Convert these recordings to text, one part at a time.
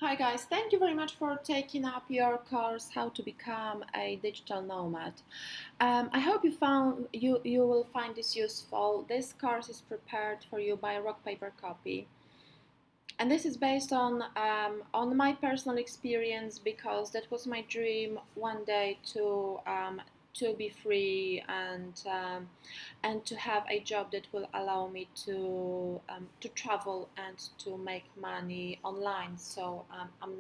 Hi guys, thank you very much for taking up your course How to Become a Digital Nomad. I hope you will find this useful. This course is prepared for you by Rock Paper Copy, and this is based on my personal experience because that was my dream one day to be free and to have a job that will allow me to travel and to make money online. So I'm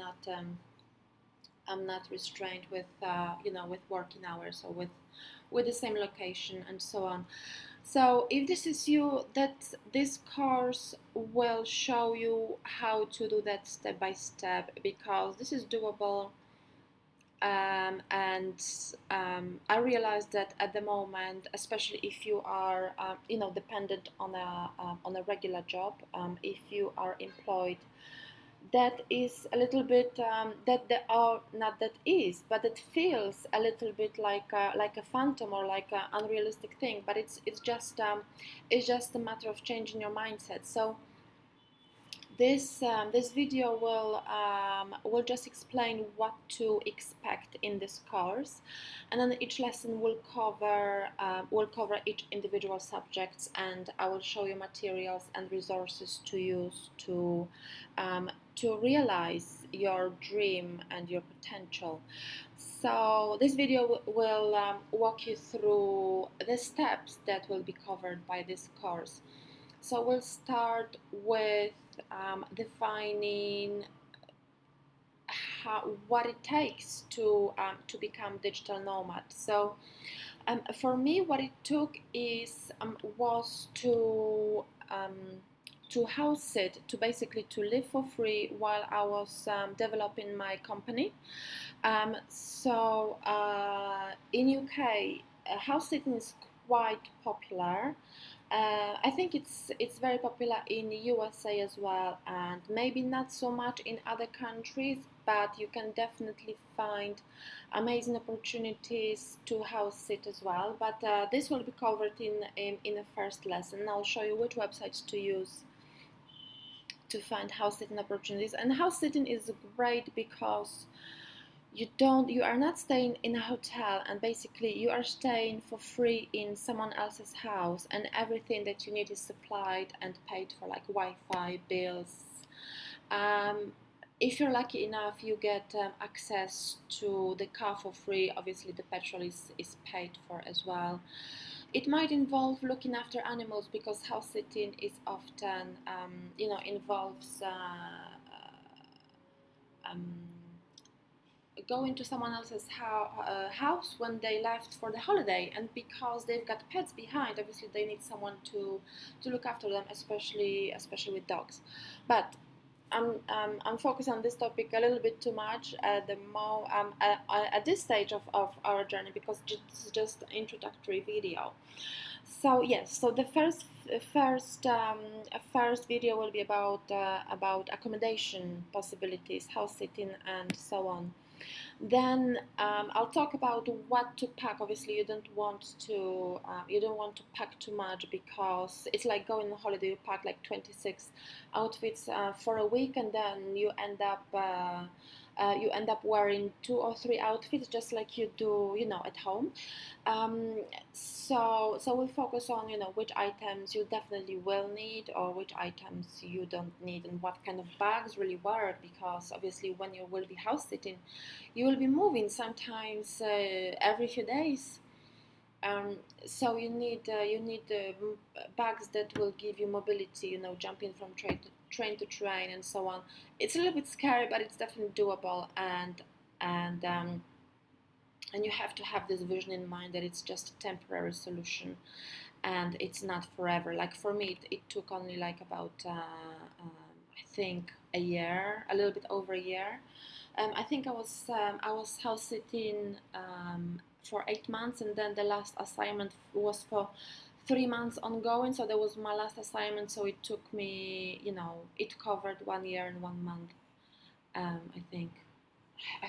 not restrained with with working hours or with the same location and so on. So if this is you, that this course will show you how to do that step by step, because this is doable. And I realized that at the moment, especially if you are dependent on a regular job, if you are employed, that is a little bit that there are not that is, but it feels a little bit like a phantom or like an unrealistic thing. But it's just a matter of changing your mindset. So this video will just explain what to expect in this course, and then each lesson will cover each individual subjects, and I will show you materials and resources to use to realize your dream and your potential. So this video will walk you through the steps that will be covered by this course. So we'll start with defining what it takes to become digital nomad. So for me, what it took was to house sit, to basically to live for free while I was developing my company. In UK, house sitting is quite popular. I think it's very popular in the USA as well, and maybe not so much in other countries, but you can definitely find amazing opportunities to house sit as well. But this will be covered in the first lesson. I'll show you which websites to use to find house sitting opportunities. And house sitting is great because you are not staying in a hotel, and basically you are staying for free in someone else's house, and everything that you need is supplied and paid for, like Wi-Fi, bills. If you're lucky enough, you get access to the car for free. Obviously the petrol is paid for as well. It might involve looking after animals, because house sitting is often involves going to someone else's house when they left for the holiday, and because they've got pets behind, obviously they need someone to look after them, especially with dogs. But I'm focused on this topic a little bit too much at this stage of our journey, because this is just an introductory video. So yes, so the first video will be about accommodation possibilities, house sitting, and so on. Then I'll talk about what to pack. Obviously, you don't want to pack too much, because it's like going on holiday. You pack like 26 outfits for a week, and then you end up wearing 2 or 3 outfits, just like you do at home. So we'll focus on which items you definitely will need, or which items you don't need, and what kind of bags really work, because obviously when you will be house sitting, you will be moving sometimes every few days. So you need bags that will give you mobility, jumping from train to train and so on. It's a little bit scary, but it's definitely doable, and you have to have this vision in mind that it's just a temporary solution, and it's not forever. Like for me, it took only like about I think a year, a little bit over a year. I think I was house sitting for 8 months, and then the last assignment was for 3 months ongoing. So that was my last assignment. So it took me, it covered 1 year and 1 month. I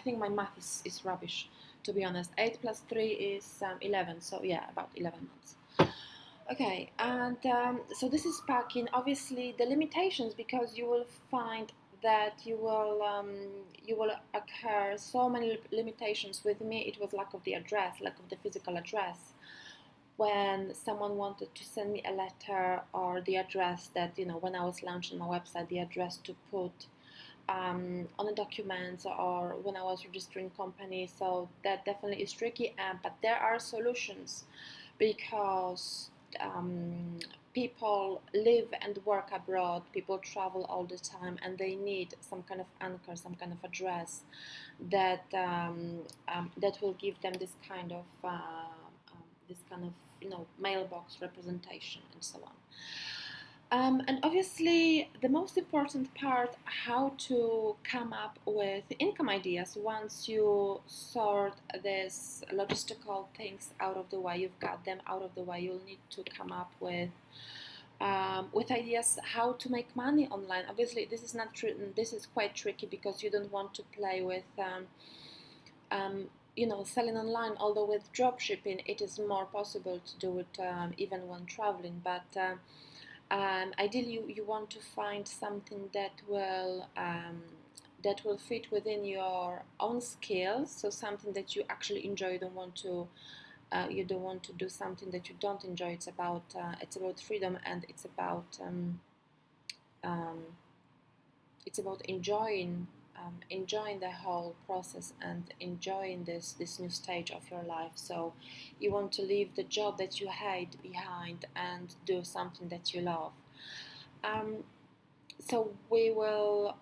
think my math is rubbish, to be honest. 8 plus 3 is 11. So yeah, about 11 months. Okay, and so this is packing. Obviously, the limitations, because you will find that you will occur so many limitations. With me, it was lack of the address, lack of the physical address. When someone wanted to send me a letter, or the address that, when I was launching my website, the address to put on a document, or when I was registering company, so that definitely is tricky. But there are solutions, because people live and work abroad, people travel all the time, and they need some kind of anchor, some kind of address that that will give them this kind of mailbox representation and so on. And obviously, the most important part, how to come up with income ideas. Once you sort these logistical things out of the way, you've got them out of the way, you'll need to come up with ideas how to make money online. Obviously, this is not this is quite tricky, because you don't want to play with selling online. Although with dropshipping, it is more possible to do it even when traveling. But ideally, you want to find something that will fit within your own skills. So something that you actually enjoy. You don't want to do something that you don't enjoy. It's about freedom, and it's about enjoying the whole process, and enjoying this new stage of your life. So you want to leave the job that you hate behind and do something that you love. So we will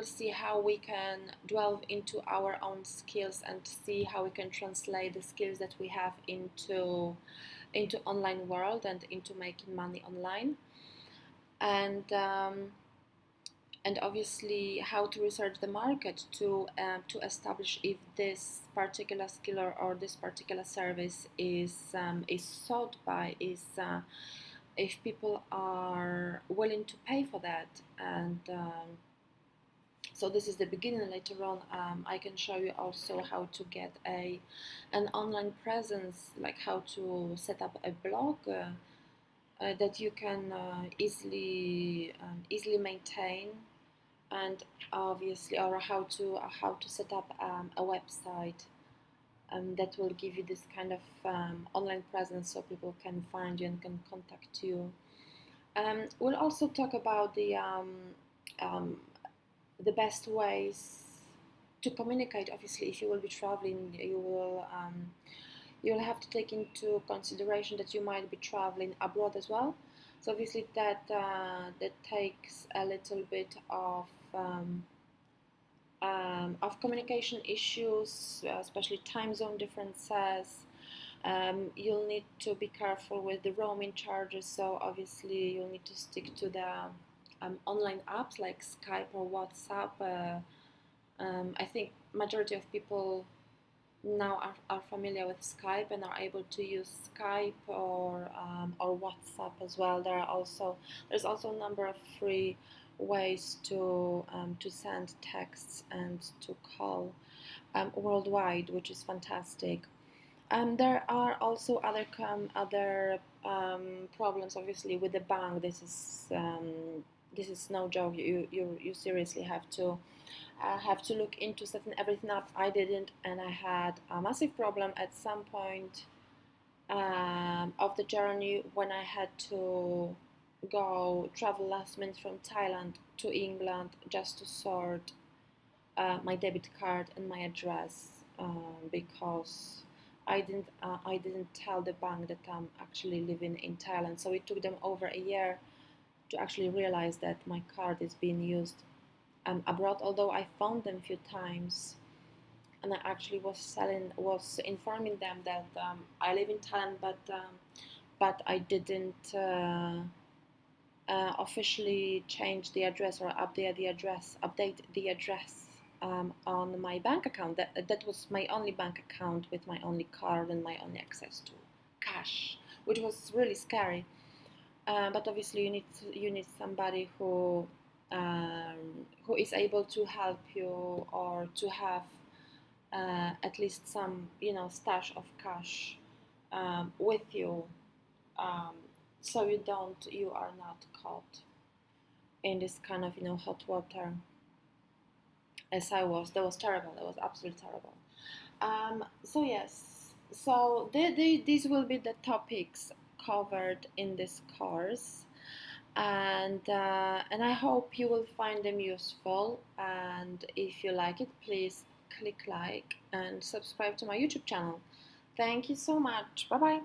see how we can delve into our own skills, and see how we can translate the skills that we have into online world, and into making money online. And obviously, how to research the market to establish if this particular skill, or this particular service is sought by, if people are willing to pay for that. And so this is the beginning. Later on, I can show you also how to get an online presence, like how to set up a blog that you can easily maintain, and obviously, or how to set up a website that will give you this kind of online presence, so people can find you and can contact you. We'll also talk about the best ways to communicate. Obviously, if you will be traveling, you'll have to take into consideration that you might be traveling abroad as well. So obviously that takes a little bit of communication issues, especially time zone differences. You'll need to be careful with the roaming charges. So obviously you'll need to stick to the online apps like Skype or WhatsApp. I think majority of people now are familiar with Skype and are able to use Skype or WhatsApp as well. There's also a number of free ways to send texts and to call worldwide, which is fantastic. There are also other problems, obviously, with the bank. This is no joke. You seriously have to look into setting everything up. I didn't, and I had a massive problem at some point of the journey when I had to travel last minute from Thailand to England just to sort my debit card and my address, because I didn't tell the bank that I'm actually living in Thailand. So it took them over a year to actually realize that my card is being used abroad. Although I found them a few times, and I actually was informing them that I live in Thailand, but I didn't officially change the address or update the address on my bank account. That was my only bank account with my only card and my only access to cash, which was really scary. But obviously, you need somebody who is able to help you, or to have at least some stash of cash with you, so you are not caught in this kind of hot water. as I was. That was terrible. That was absolutely terrible. So yes, so these will be the topics covered in this course, and I hope you will find them useful. And if you like it, please click like and subscribe to my YouTube channel. Thank you so much. Bye bye.